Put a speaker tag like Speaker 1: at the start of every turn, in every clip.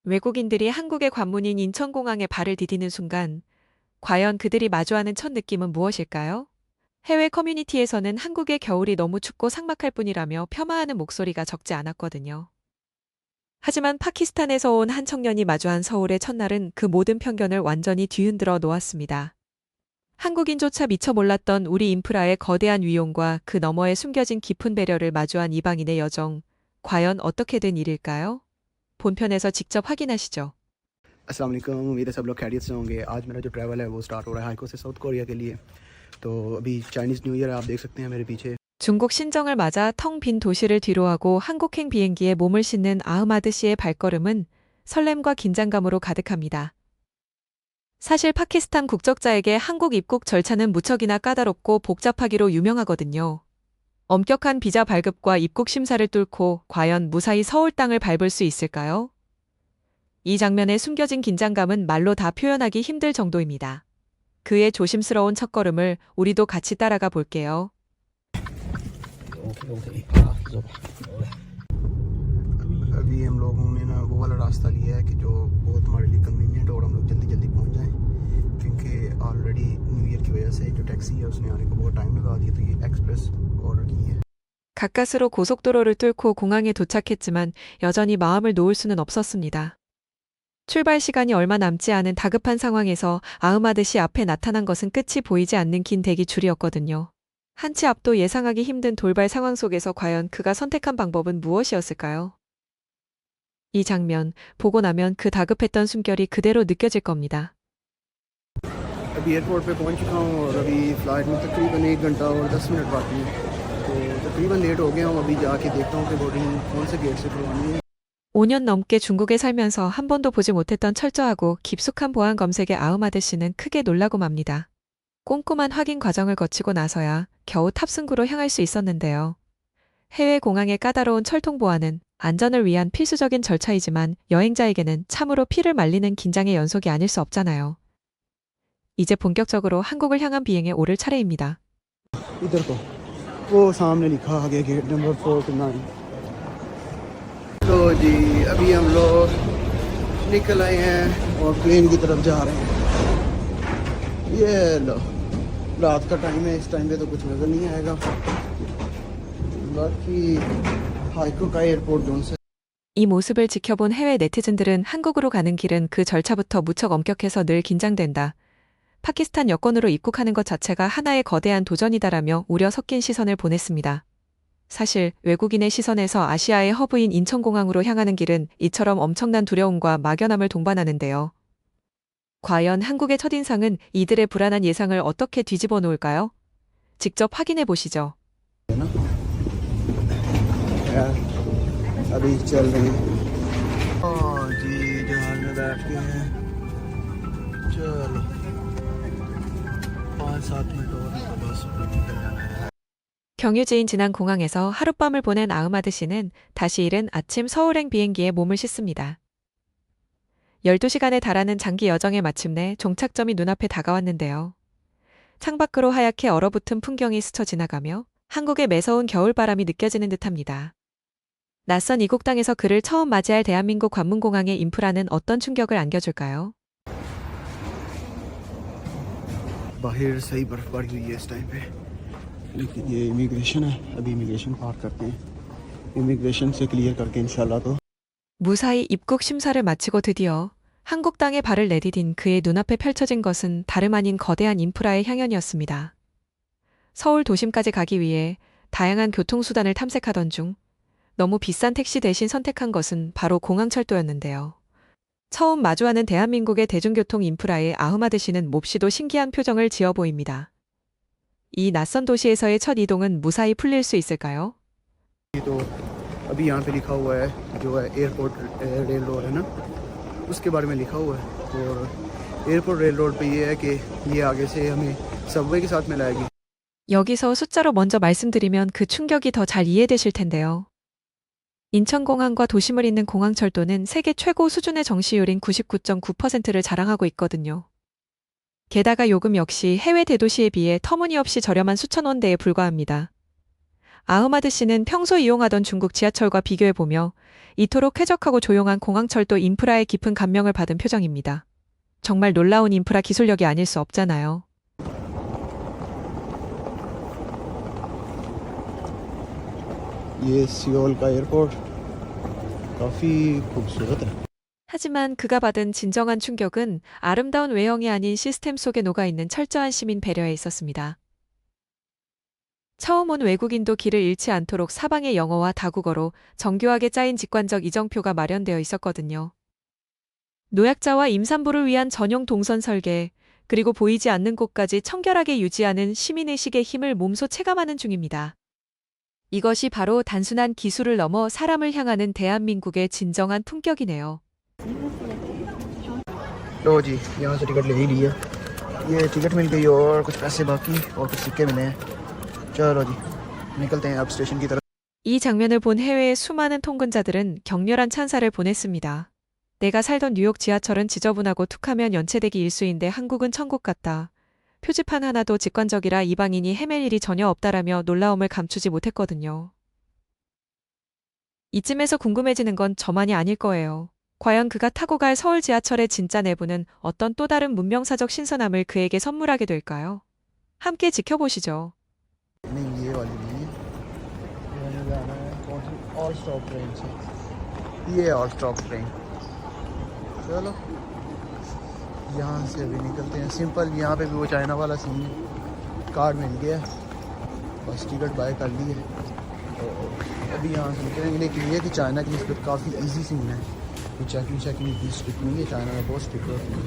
Speaker 1: 외국인들이 한국의 관문인 인천공항에 발을 디디는 순간, 과연 그들이 마주하는 첫 느낌은 무엇일까요? 해외 커뮤니티에서는 한국의 겨울이 너무 춥고 삭막할 뿐이라며 폄하하는 목소리가 적지 않았거든요. 하지만 파키스탄에서 온 한 청년이 마주한 서울의 첫날은 그 모든 편견을 완전히 뒤흔들어 놓았습니다. 한국인조차 미처 몰랐던 우리 인프라의 거대한 위용과 그 너머에 숨겨진 깊은 배려를 마주한 이방인의 여정, 과연 어떻게 된 일일까요? 본편에서 직접 확인하시죠.
Speaker 2: अस्सलाम वालेकुम। उम्मीद है सब लोग खैरियत से होंगे। आज मेरा जो ट्रैवल है वो स्टार्ट हो रहा है हाइको से साउथ कोरिया के लिए। तो अभी चाइनीज़ न्यू ईयर है, आप देख सकते हैं मेरे पीछे।
Speaker 1: 중국 신정을 맞아 텅 빈 도시를 뒤로하고 한국행 비행기에 몸을 싣는 아흐마드 씨의 발걸음은 설렘과 긴장감으로 가득합니다. 사실 파키스탄 국적자에게 한국 입국 절차는 무척이나 까다롭고 복잡하기로 유명하거든요. 엄격한 비자 발급과 입국 심사를 뚫고 과연 무사히 서울 땅을 밟을 수 있을까요? 이 장면의 숨겨진 긴장감은 말로 다 표현하기 힘들 정도입니다. 그의 조심스러운 첫걸음을 우리도 같이 따라가 볼게요.
Speaker 2: अभी हम लोगों ने ना वो वाला रास्ता लिया है कि जो बहुत हमारे लिए कन्वीनियंट और हम लोग जल्दी जल्दी पहुंच जाएं, क्योंकि ऑलरेडी न्यू ईयर की वजह से जो टैक्सी है उसने आने को बहुत टाइम लगा दिया, तो ये एक्सप्रेस ऑर्डर की है।
Speaker 1: 가까스로 고속도로를 뚫고 공항에 도착했지만 여전히 마음을 놓을 수는 없었습니다. 출발 시간이 얼마 남지 않은 다급한 상황에서 아흐마드 씨 앞에 나타난 것은 끝이 보이지 않는 긴 대기 줄이었거든요. 한치 앞도 예상하기 힘든 돌발 상황 속에서 과연 그가 선택한 방법은 무엇이었을까요? 이 장면 보고 나면 그 다급했던 숨결이 그대로 느껴질 겁니다.
Speaker 2: अभी एयरपोर्ट पे पहुंच चुका हूँ और अभी फ़्लाइट में तकरीबन 1 घंटा और 10 मिनट बाकी है, तो तकरीबन लेट हो गया हूँ। अभी जाके देखता हूँ कि बोर्डिंग कौन से गेट से करवानी है।
Speaker 1: 5년 넘게 중국에 살면서 한 번도 보지 못했던 철저하고 깊숙한 보안 검색의 아흐마드 씨는 크게 놀라고 맙니다. 꼼꼼한 확인 과정을 거치고 나서야 겨우 탑승구로 향할 수 있었는데요. 해외 공항의 까다로운 철통 보안은 안전을 위한 필수적인 절차이지만 여행자에게는 참으로 피를 말리는 긴장의 연속이 아닐 수 없잖아요. 이제 본격적으로 한국을 향한 비행에 오를 차례입니다.
Speaker 2: इधर को वो सामने लिखा आगे गेट नंबर 4 to 9। तो जी अभी हम लोग निकल आए हैं और प्लेन की तरफ जा रहे हैं। ये लो, रात का टाइम है, इस टाइम पे तो कुछ नज़र नहीं आएगा। बाकी हाइको का एयरपोर्ट जोन से
Speaker 1: 이 모습을 지켜본 해외 네티즌들은 한국으로 가는 길은 그 절차부터 무척 엄격해서 늘 긴장된다. 파키스탄 여권으로 입국하는 것 자체가 하나의 거대한 도전이다라며 우려 섞인 시선을 보냈습니다. 사실 외국인의 시선에서 아시아의 허브인 인천공항으로 향하는 길은 이처럼 엄청난 두려움과 막연함을 동반하는데요. 과연 한국의 첫인상은 이들의 불안한 예상을 어떻게 뒤집어 놓을까요? 직접 확인해 보시죠.
Speaker 2: अभी चल रहे हैं। जी जहाज में बैठ गए हैं। चलो 5-7 मिनट और बस निकल जाना है।
Speaker 1: 경유지인 진안 공항에서 하룻밤을 보낸 아흐마드 씨는 다시 이른 아침 서울행 비행기에 몸을 싣습니다. 12시간에 달하는 장기 여정의 마침내 종착점이 눈앞에 다가왔는데요. 창밖으로 하얗게 얼어붙은 풍경이 스쳐 지나가며 한국의 매서운 겨울바람이 느껴지는 듯합니다. 낯선 이국 땅에서 그를 처음 맞이할 대한민국 관문공항의 인프라는 어떤 충격을 안겨줄까요?
Speaker 2: बाहर सही बर्फबारी हुई है इस टाइम पे, लेकिन ये इमिग्रेशन है। अभी इमिग्रेशन पार करते हैं, इमिग्रेशन से क्लियर करके इंशाल्लाह तो
Speaker 1: 무사히 입국 심사를 마치고 드디어 한국 땅에 발을 내디딘 그의 눈앞에 펼쳐진 것은 다름 아닌 거대한 인프라의 향연이었습니다. 서울 도심까지 가기 위해 다양한 교통수단을 탐색하던 중 너무 비싼 택시 대신 선택한 것은 바로 공항철도였는데요. 처음 마주하는 대한민국의 대중교통 인프라에 아흐마드 씨는 몹시도 신기한 표정을 지어 보입니다. 이 낯선 도시에서의 첫 이동은 무사히 풀릴 수 있을까요?
Speaker 2: तो अभी यहाँ पे लिखा हुआ है जो है एयरपोर्ट रेल रोड है ना, उसके बारे में लिखा हुआ है। और एयरपोर्ट रेल रोड पे ये है कि ये आगे से हमें सबवे के साथ मिलाएगी।
Speaker 1: 여기서 숫자로 먼저 말씀드리면 그 충격이 더 잘 이해되실 텐데요. 인천공항과 도심을 잇는 공항철도는 세계 최고 수준의 정시율인 99.9%를 자랑하고 있거든요. 게다가 요금 역시 해외 대도시에 비해 터무니없이 저렴한 수천 원대에 불과합니다. 아흐마드 씨는 평소 이용하던 중국 지하철과 비교해보며 이토록 쾌적하고 조용한 공항철도 인프라에 깊은 감명을 받은 표정입니다. 정말 놀라운 인프라 기술력이 아닐 수 없잖아요.
Speaker 2: ये सियोल का एयरपोर्ट काफ़ी खूबसूरत है।
Speaker 1: 하지만 그가 받은 진정한 충격은 아름다운 외형이 아닌 시스템 속에 녹아있는 철저한 시민 배려에 있었습니다. 처음 온 외국인도 길을 잃지 않도록 사방에 영어와 다국어로 정교하게 짜인 직관적 이정표가 마련되어 있었거든요. 노약자와 임산부를 위한 전용 동선 설계, 그리고 보이지 않는 곳까지 청결하게 유지하는 시민의식의 힘을 몸소 체감하는 중입니다. 이것이 바로 단순한 기술을 넘어 사람을 향하는 대한민국의 진정한 품격이네요.
Speaker 2: लो जी, यहाँ से टिकट ले ही ली है। ये टिकट मिल गई और कुछ पैसे बाकी और कुछ सिक्के मिले हैं। चलो जी, निकलते हैं अब स्टेशन की तरफ।
Speaker 1: 이 장면을 본 해외의 수많은 통근자들은 격렬한 찬사를 보냈습니다. 내가 살던 뉴욕 지하철은 지저분하고 툭하면 연체되기 일쑤인데 한국은 천국 같다. 표지판 하나도 직관적이라 이방인이 헤맬 일이 전혀 없다라며 놀라움을 감추지 못했거든요. 이쯤에서 궁금해지는 건 저만이 아닐 거예요. 과연 그가 타고 갈 서울 지하철의 진짜 내부는 어떤 또 다른 문명사적 신선함을 그에게 선물하게 될까요? 함께 지켜보시죠.
Speaker 2: नहीं ये वाली नहीं है, ये हमें जाना है कौन सी ऑल स्टॉप ट्रेन से। ये ऑल स्टॉप ट्रेन। चलो यहाँ से अभी निकलते हैं। सिंपल यहाँ पे भी वो चाइना वाला सीन है, कार्ड मिल गया, बस टिकट बाय कर ली है। तो अभी यहाँ से निकलेंगे, लेकिन ये कि चाइना की निस्बत काफ़ी इजी सीन है, चेकिंग इतनी स्ट्रिक्ट नहीं है, चाइना में बहुत स्ट्रिक्ट होती है।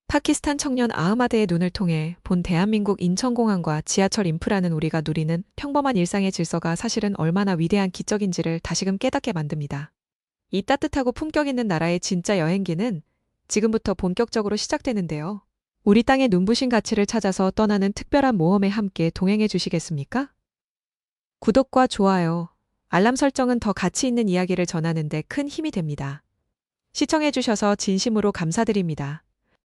Speaker 1: 파키스탄 청년 아흐마드의 눈을 통해 본 대한민국 인천공항과 지하철 인프라는 우리가 누리는 평범한 일상의 질서가 사실은 얼마나 위대한 기적인지를 다시금 깨닫게 만듭니다. 이 따뜻하고 품격 있는 나라의 진짜 여행기는 지금부터 본격적으로 시작되는데요. 우리 땅의 눈부신 가치를 찾아서 떠나는 특별한 모험에 함께 동행해 주시겠습니까? 구독과 좋아요, 알람 설정은 더 가치 있는 이야기를 전하는 데 큰 힘이 됩니다. 시청해 주셔서 진심으로 감사드립니다.